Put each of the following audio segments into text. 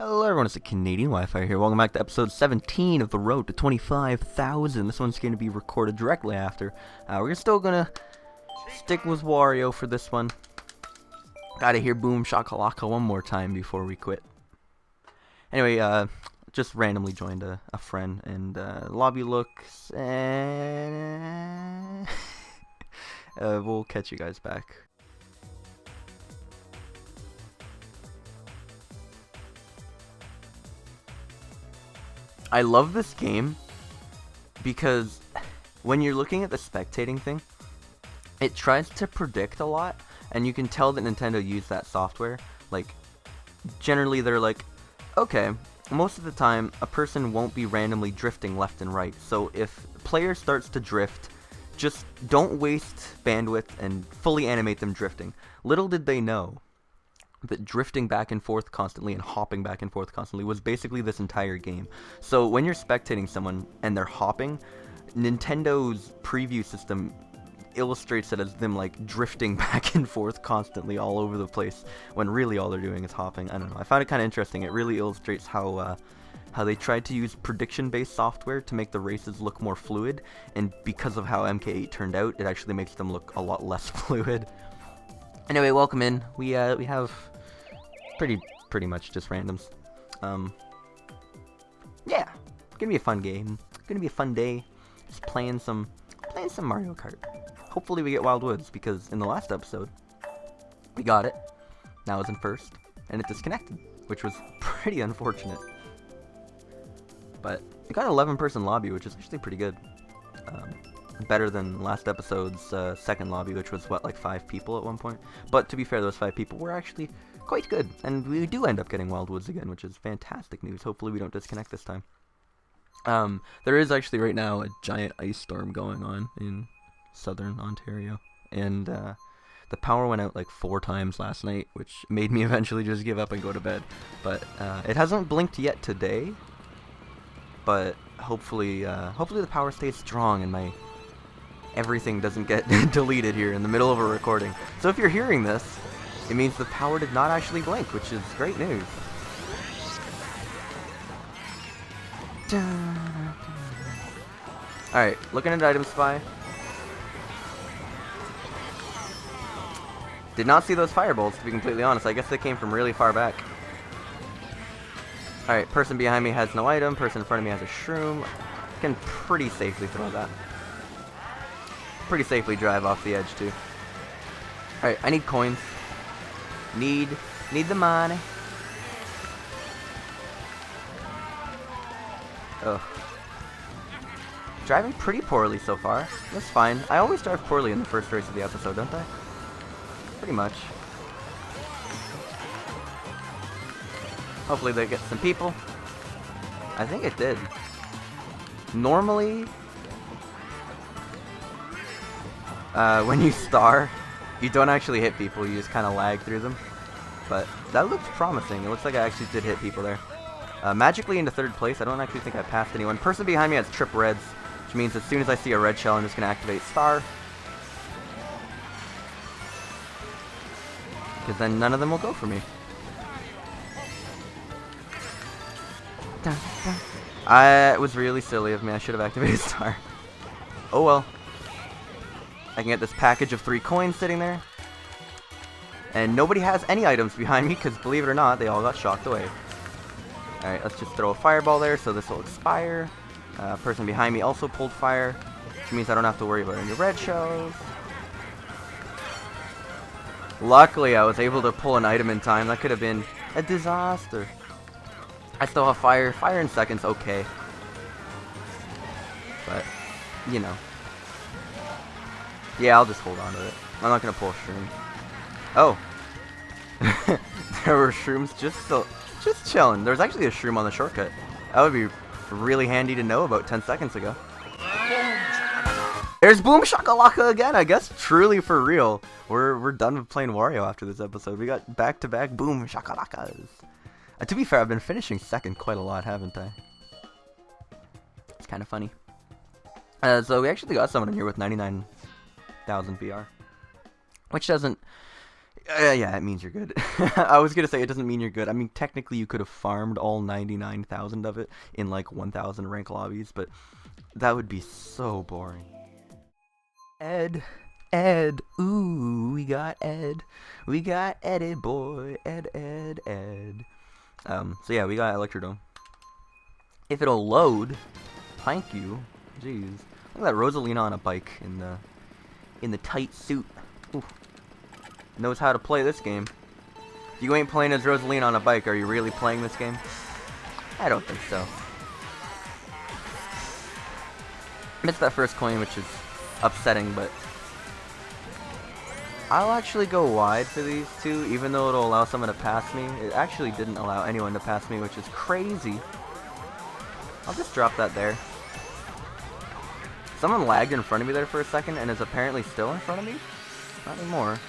Hello everyone, it's the Canadian Wi-Fi here. Welcome back to episode 17 of the road to 25,000. This one's going to be recorded directly after. We're still going to stick with Wario for this one. Gotta hear Boom Shakalaka one more time before we quit. Anyway, just randomly joined a friend, and lobby looks, and we'll catch you guys back. I love this game because when you're looking at the spectating thing, it tries to predict a lot, and you can tell that Nintendo used that software. Like, generally they're like, okay, most of the time a person won't be randomly drifting left and right, so if a player starts to drift, just don't waste bandwidth and fully animate them drifting. Little did they know that drifting back and forth constantly and hopping back and forth constantly was basically this entire game. So when you're spectating someone and they're hopping, Nintendo's preview system illustrates it as them like drifting back and forth constantly all over the place when really all they're doing is hopping. I don't know. I found it kind of interesting. It really illustrates how they tried to use prediction-based software to make the races look more fluid, and because of how MK8 turned out, it actually makes them look a lot less fluid. Anyway, welcome in. We have pretty much just randoms. Yeah, gonna be a fun game. Gonna be a fun day. Just playing some Mario Kart. Hopefully we get Wild Woods, because in the last episode we got it. Now it's in first, and it disconnected, which was pretty unfortunate. But we got an 11-person lobby, which is actually pretty good. Better than last episode's second lobby, which was, what, like 5 people at one point? But to be fair, those 5 people were actually quite good, and we do end up getting Wild Woods again, which is fantastic news. Hopefully we don't disconnect this time. There is actually right now a giant ice storm going on in southern Ontario, and the power went out like 4 times last night, which made me eventually just give up and go to bed. But it hasn't blinked yet today, but hopefully the power stays strong and my everything doesn't get deleted here in the middle of a recording. So if you're hearing this, it means the power did not actually blink, which is great news. Alright, looking at Item Spy. Did not see those fireballs, to be completely honest. I guess they came from really far back. Alright, person behind me has no item. Person in front of me has a shroom. Can pretty safely throw that. Pretty safely drive off the edge, too. Alright, I need coins. Need the money. Ugh. Driving pretty poorly so far. That's fine. I always drive poorly in the first race of the episode, don't I? Pretty much. Hopefully they get some people. I think it did. Normally, when you star, you don't actually hit people, you just kind of lag through them. But that looks promising. It looks like I actually did hit people there. Magically into 3rd place. I don't actually think I passed anyone. Person behind me has trip reds, which means as soon as I see a red shell, I'm just going to activate star. Because then none of them will go for me. It was really silly of me. I should have activated star. Oh well. I can get this package of 3 coins sitting there. And nobody has any items behind me, because believe it or not, they all got shocked away. Alright, let's just throw a fireball there so this will expire. Person behind me also pulled fire, which means I don't have to worry about any red shells. Luckily, I was able to pull an item in time. That could have been a disaster. I still have fire. Fire in seconds, okay. But, you know. Yeah, I'll just hold on to it. I'm not going to pull a shroom. Oh. There were shrooms just chilling. There's actually a shroom on the shortcut. That would be really handy to know about 10 seconds ago. There's Boom Shakalaka again, I guess. Truly for real. We're done with playing Wario after this episode. We got back-to-back Boom Shakalakas. To be fair, I've been finishing second quite a lot, haven't I? It's kind of funny. So we actually got someone in here with 99,000 VR. Which doesn't... Yeah, it means you're good. I was gonna say it doesn't mean you're good. I mean, technically you could have farmed all 99,000 of it in like 1,000 rank lobbies, but that would be so boring. Ed, ooh, we got Ed. We got Eddie boy, Ed. So yeah, we got Electrodome. If it'll load, thank you. Jeez, look at that Rosalina on a bike in the tight suit. Ooh. Knows how to play this game. If you ain't playing as Rosalina on a bike, are you really playing this game? I don't think so. Missed that first coin, which is upsetting, but I'll actually go wide for these two, even though it'll allow someone to pass me. It actually didn't allow anyone to pass me, which is crazy. I'll just drop that there. Someone lagged in front of me there for a second and is apparently still in front of me? Not anymore.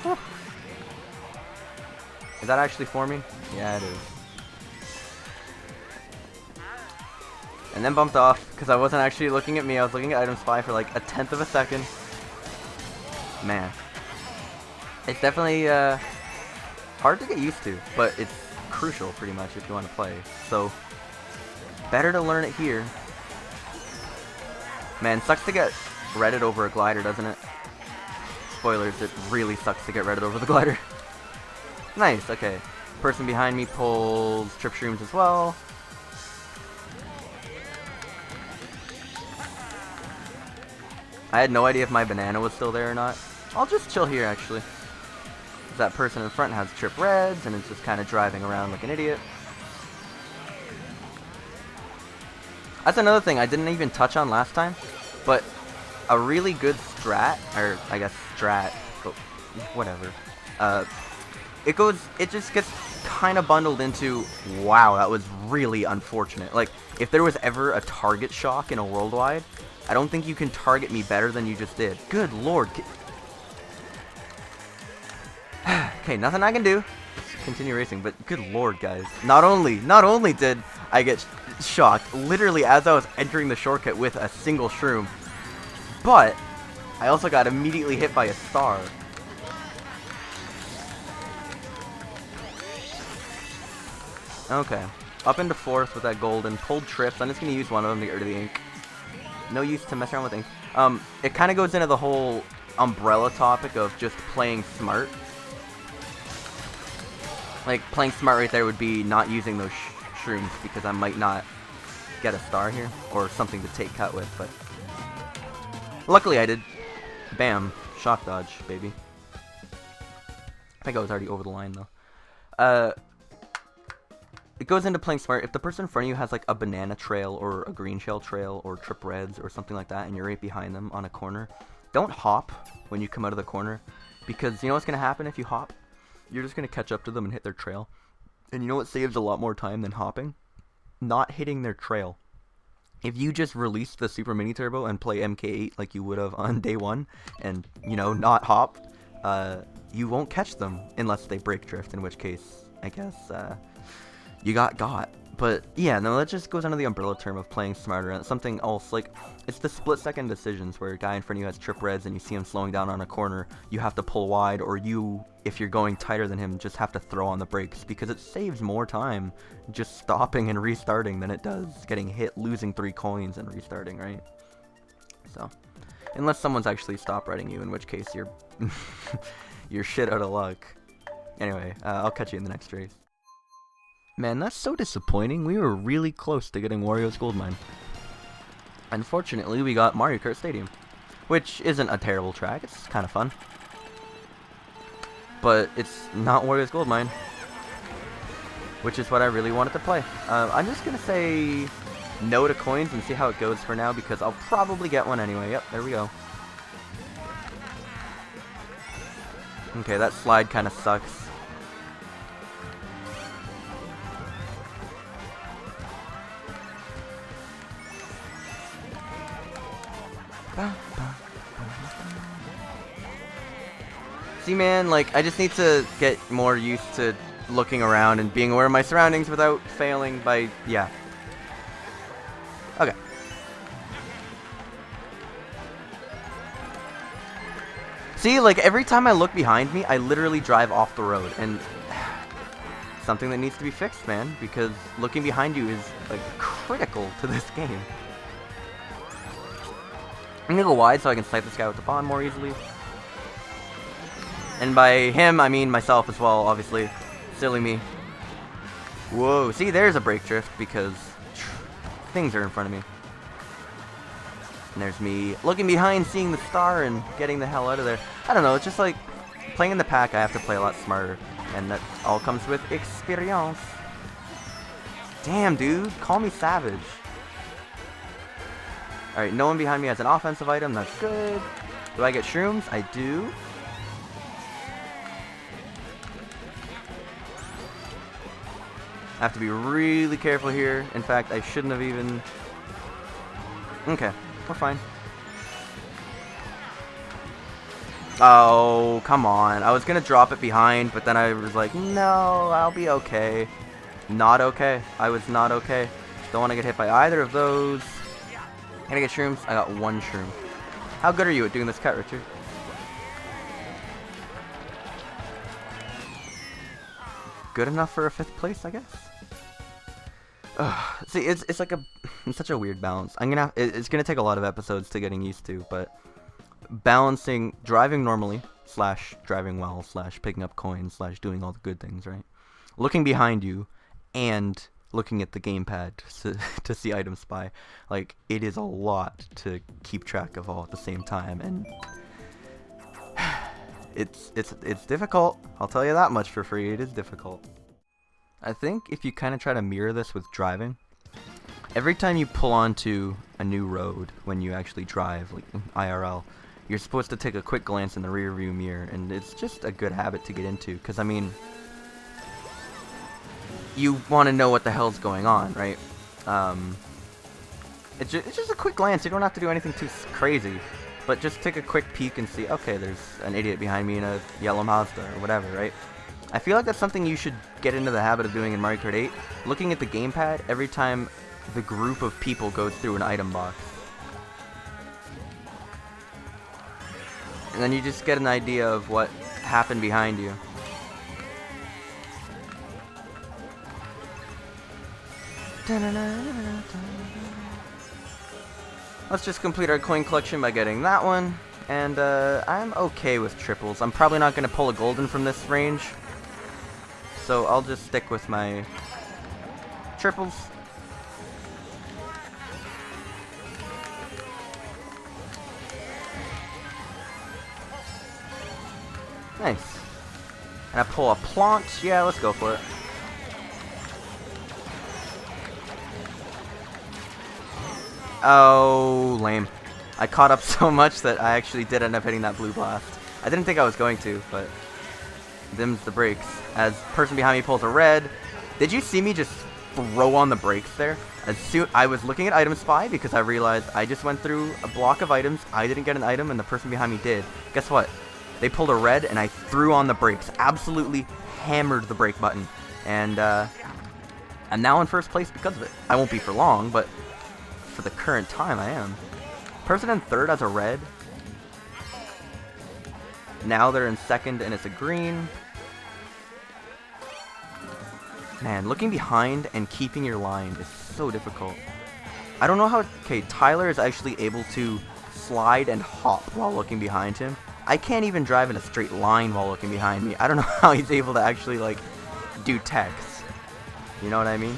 Whew. Is that actually for me? Yeah, it is. And then bumped off, because I wasn't actually looking at me, I was looking at Item Spy for like 1/10 of a second. Man. It's definitely hard to get used to, but it's crucial pretty much if you want to play. So, better to learn it here. Man, sucks to get redded over a glider, doesn't it? Spoilers, it really sucks to get redded over the glider. Nice, okay. Person behind me pulls trip shrooms as well. I had no idea if my banana was still there or not. I'll just chill here, actually. That person in front has trip reds and is just kind of driving around like an idiot. That's another thing I didn't even touch on last time, but a really good strat, or I guess strat, but whatever. It just gets kind of bundled into, wow, that was really unfortunate. Like, if there was ever a target shock in a worldwide, I don't think you can target me better than you just did. Good lord. Okay, nothing I can do. Just continue racing, but good lord, guys. Not only did I get shocked, literally as I was entering the shortcut with a single shroom, but I also got immediately hit by a star. Okay, up into fourth with that golden, pulled trips. I'm just going to use one of them to get rid of the ink. No use to mess around with ink. It kind of goes into the whole umbrella topic of just playing smart. Like, playing smart right there would be not using those shrooms because I might not get a star here, or something to take cut with, but luckily I did. Bam. Shock dodge, baby. I think I was already over the line, though. It goes into playing smart. If the person in front of you has, like, a banana trail, or a green shell trail, or trip reds, or something like that, and you're right behind them on a corner, don't hop when you come out of the corner, because you know what's going to happen if you hop? You're just going to catch up to them and hit their trail. And you know what saves a lot more time than hopping? Not hitting their trail. If you just released the Super Mini Turbo and play MK8 like you would have on day one, and, you know, not hop, you won't catch them unless they break drift, in which case, I guess, you got. But, yeah, no, that just goes under the umbrella term of playing smarter, and something else, like, it's the split-second decisions where a guy in front of you has trip reds and you see him slowing down on a corner, you have to pull wide, or you, if you're going tighter than him, just have to throw on the brakes, because it saves more time just stopping and restarting than it does getting hit, losing 3 coins, and restarting, right? So, unless someone's actually stop redding you, in which case you're, you're shit out of luck. Anyway, I'll catch you in the next race. Man, that's so disappointing. We were really close to getting Wario's Gold Mine. Unfortunately, we got Mario Kart Stadium, which isn't a terrible track. It's kind of fun. But it's not Wario's Gold Mine, which is what I really wanted to play. I'm just going to say no to coins and see how it goes for now, because I'll probably get one anyway. Yep, there we go. Okay, that slide kind of sucks. See, man, like, I just need to get more used to looking around and being aware of my surroundings without failing by, yeah. Okay. See, like, every time I look behind me, I literally drive off the road, and something that needs to be fixed, man, because looking behind you is, like, critical to this game. I'm gonna go wide so I can snipe this guy with the pawn more easily. And by him, I mean myself as well, obviously. Silly me. Whoa, see, there's a brake drift because things are in front of me. And there's me looking behind, seeing the star, and getting the hell out of there. I don't know, it's just like, playing in the pack, I have to play a lot smarter. And that all comes with experience. Damn, dude, call me savage. Alright, no one behind me has an offensive item, that's good. Do I get shrooms? I do. I have to be really careful here. In fact, I shouldn't have even... Okay, we're fine. Oh, come on. I was gonna drop it behind, but then I was like, no, I'll be okay. Not okay. I was not okay. Don't want to get hit by either of those. Can I get shrooms? I got one shroom. How good are you at doing this cut, Richard? Good enough for a 5th place, I guess. See, it's like it's such a weird balance. It's gonna take a lot of episodes to getting used to, but balancing driving normally / driving well / picking up coins / doing all the good things, right? Looking behind you and looking at the gamepad to see item spy, like, it is a lot to keep track of all at the same time, and it's difficult. I'll tell you that much for free. It is difficult. I think if you kind of try to mirror this with driving, every time you pull onto a new road when you actually drive, like IRL, you're supposed to take a quick glance in the rear view mirror, and it's just a good habit to get into, because I mean, you want to know what the hell's going on, right? It's just a quick glance. You don't have to do anything too crazy, but just take a quick peek and see, okay, there's an idiot behind me in a yellow Mazda or whatever, right? I feel like that's something you should get into the habit of doing in Mario Kart 8, looking at the gamepad every time the group of people goes through an item box. And then you just get an idea of what happened behind you. Let's just complete our coin collection by getting that one. And I'm okay with triples. I'm probably not going to pull a golden from this range, so I'll just stick with my triples. Nice. And I pull a plant. Yeah, let's go for it. Oh, lame. I caught up so much that I actually did end up hitting that blue blast. I didn't think I was going to, but them's the brakes. As person behind me pulls a red. Did you see me just throw on the brakes there? As soon I was looking at item spy because I realized I just went through a block of items. I didn't get an item and the person behind me did. Guess what? They pulled a red and I threw on the brakes. Absolutely hammered the brake button. And I'm now in first place because of it. I won't be for long, but for the current time I am. Person in third has a red. Now they're in second and it's a green. Man, looking behind and keeping your line is so difficult. I don't know how... Okay, Tyler is actually able to slide and hop while looking behind him. I can't even drive in a straight line while looking behind me. I don't know how he's able to actually, like, do text. You know what I mean?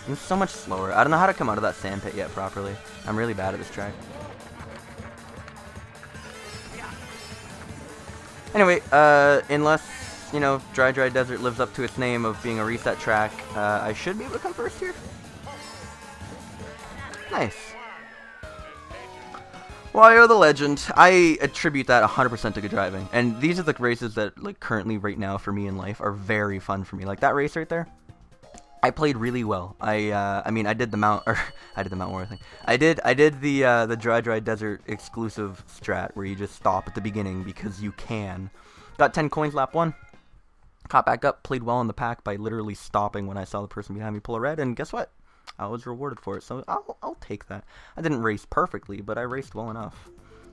I'm so much slower. I don't know how to come out of that sand pit yet properly. I'm really bad at this track. Anyway, unless, you know, Dry Desert lives up to its name of being a reset track, I should be able to come first here. Nice. Wario the Legend. I attribute that 100% to good driving. And these are the races that, like, currently right now for me in life are very fun for me. Like that race right there. I played really well. I mean, I did the Mount War thing. I did the Dry Desert exclusive strat where you just stop at the beginning because you can. Got 10 coins lap 1. Caught back up, played well in the pack by literally stopping when I saw the person behind me pull a red, and guess what? I was rewarded for it, so I'll take that. I didn't race perfectly, but I raced well enough.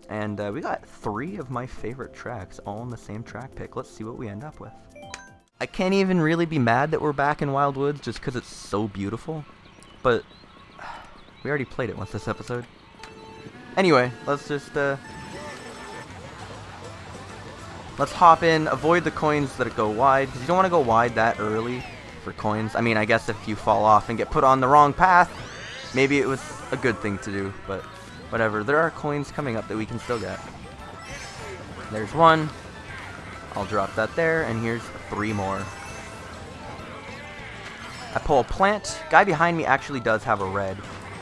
And we got 3 of my favorite tracks all in the same track pick. Let's see what we end up with. I can't even really be mad that we're back in Wild Woods just because it's so beautiful. But we already played it once this episode. Anyway, let's just let's hop in, avoid the coins that go wide, because you don't want to go wide that early for coins. I mean, I guess if you fall off and get put on the wrong path, maybe it was a good thing to do, but whatever. There are coins coming up that we can still get. There's 1. I'll drop that there, and here's 3 more. I pull a plant. Guy behind me actually does have a red,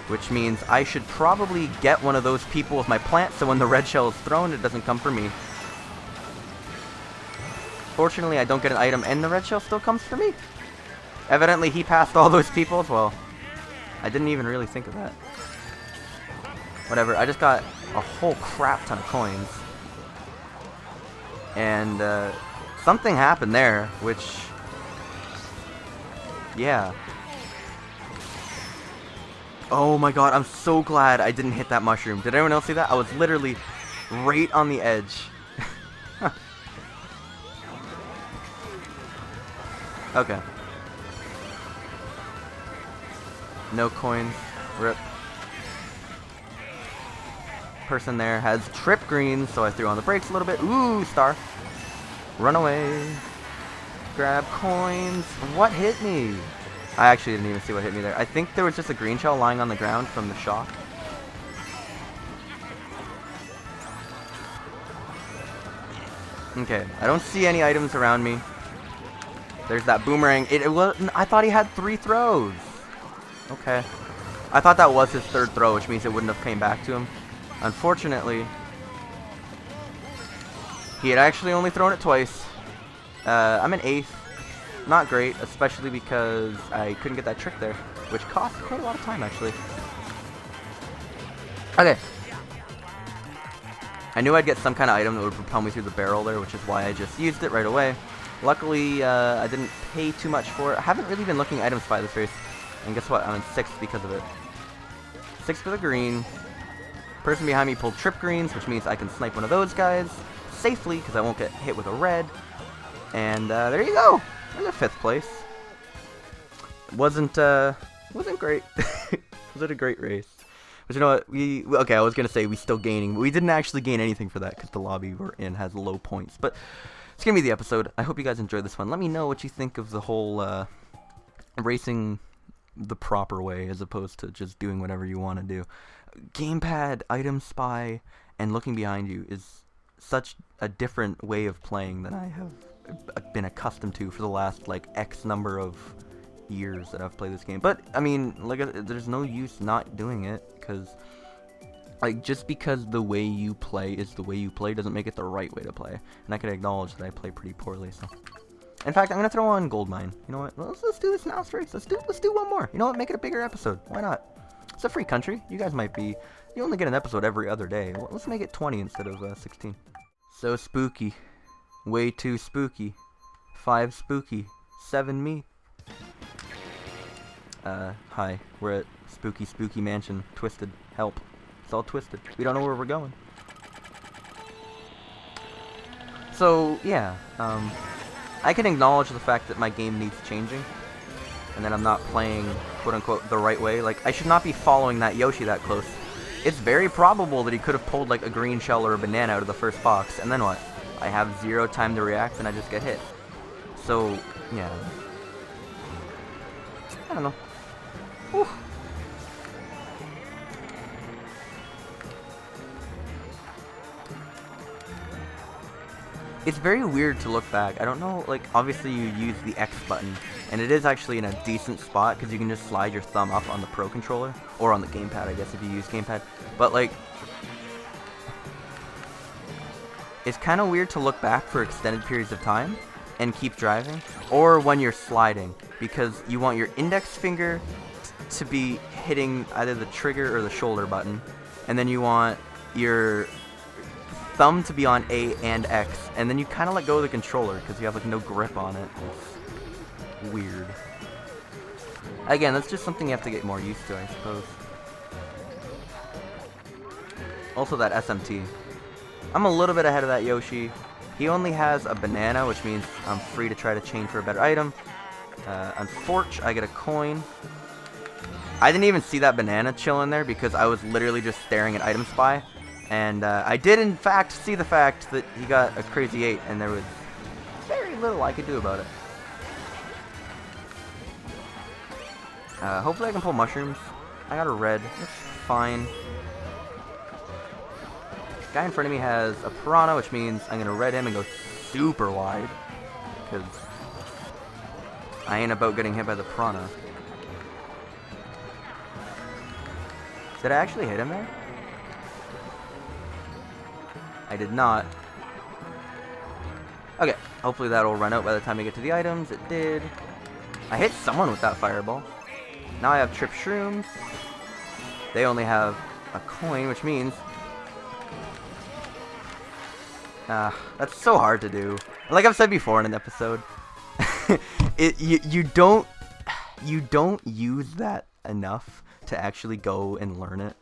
which means I should probably get one of those people with my plant, so when the red shell is thrown, it doesn't come for me. Fortunately, I don't get an item, and the red shell still comes for me. Evidently, he passed all those people as well. I didn't even really think of that. Whatever, I just got a whole crap ton of coins. And, something happened there, which... yeah. Oh my god, I'm so glad I didn't hit that mushroom. Did anyone else see that? I was literally right on the edge. Okay. No coins. Rip. Person there has trip greens, so I threw on the brakes a little bit. Ooh, star. Run away. Grab coins. What hit me? I actually didn't even see what hit me there. I think there was just a green shell lying on the ground from the shock. Okay, I don't see any items around me. There's that boomerang. It was. I thought he had 3 throws. Okay. I thought that was his 3rd throw, which means it wouldn't have came back to him. Unfortunately, he had actually only thrown it twice. I'm an 8th. Not great, especially because I couldn't get that trick there, which cost quite a lot of time, actually. Okay. I knew I'd get some kind of item that would propel me through the barrel there, which is why I just used it right away. Luckily, I didn't pay too much for it. I haven't really been looking at items by this race. And guess what? I'm in 6th because of it. 6th for the green. Person behind me pulled trip greens, which means I can snipe one of those guys safely because I won't get hit with a red. And there you go. There's a 5th place. Wasn't great. Wasn't a great race. But you know what? Okay, I was gonna say we still gaining, but we didn't actually gain anything for that because the lobby we're in has low points. But it's gonna be the episode. I hope you guys enjoyed this one. Let me know what you think of the whole racing the proper way as opposed to just doing whatever you want to do. Gamepad, item spy, and looking behind you is such a different way of playing than I have been accustomed to for the last like X number of years that I've played this game. But I mean, like, there's no use not doing it, because like, just because the way you play is the way you play doesn't make it the right way to play. And I can acknowledge that I play pretty poorly, so. In fact, I'm gonna throw on gold mine. You know what? Let's do this now, race. Let's do one more. You know what? Make it a bigger episode. Why not? It's a free country. You guys might be. You only get an episode every other day. Well, let's make it 20 instead of 16. So spooky. Way too spooky. 5 spooky. 7 me. Hi. We're at Spooky Mansion. Twisted. Help. It's all twisted. We don't know where we're going. So, yeah. I can acknowledge the fact that my game needs changing. And that I'm not playing, quote-unquote, the right way. Like, I should not be following that Yoshi that close. It's very probable that he could have pulled, like, a green shell or a banana out of the first box. And then what? I have 0 time to react and I just get hit. So, yeah. I don't know. Whew. It's very weird to look back. I don't know, like, obviously you use the X button, and it is actually in a decent spot, because you can just slide your thumb up on the Pro Controller, or on the gamepad, I guess, if you use gamepad. But, like, it's kind of weird to look back for extended periods of time, and keep driving, or when you're sliding, because you want your index finger to be hitting either the trigger or the shoulder button, and then you want your thumb to be on A and X, and then you kind of let go of the controller because you have like no grip on it. It's weird. Again, that's just something you have to get more used to, I suppose. Also that SMT. I'm a little bit ahead of that Yoshi. He only has a banana, which means I'm free to try to chain for a better item. Unfortunately, I get a coin. I didn't even see that banana chilling there because I was literally just staring at Item Spy. And I did, in fact, see the fact that he got a crazy 8, and there was very little I could do about it. Hopefully I can pull mushrooms. I got a red. That's fine. Guy in front of me has a piranha, which means I'm going to red him and go super wide. Because I ain't about getting hit by the piranha. Did I actually hit him there? I did not. Okay, hopefully that'll run out by the time I get to the items. It did. I hit someone with that fireball. Now I have Trip Shrooms. They only have a coin, which means... that's so hard to do. Like I've said before in an episode, you don't use that enough to actually go and learn it.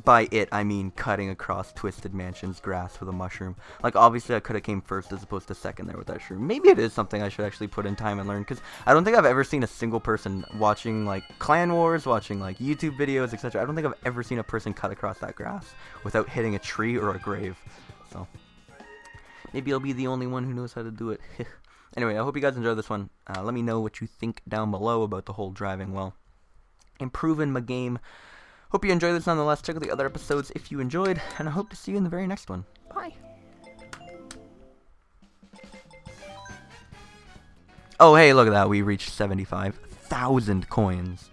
By it, I mean cutting across Twisted Mansion's grass with a mushroom. Like, obviously, I could have came first as opposed to second there with that shroom. Maybe it is something I should actually put in time and learn, because I don't think I've ever seen a single person watching, like, Clan Wars, watching, like, YouTube videos, etc. I don't think I've ever seen a person cut across that grass without hitting a tree or a grave. So, maybe I'll be the only one who knows how to do it. Anyway, I hope you guys enjoyed this one. Let me know what you think down below about the whole driving well. Improving my game. Hope you enjoyed this nonetheless. Check out the other episodes if you enjoyed, and I hope to see you in the very next one. Bye! Oh, hey, look at that. We reached 75,000 coins.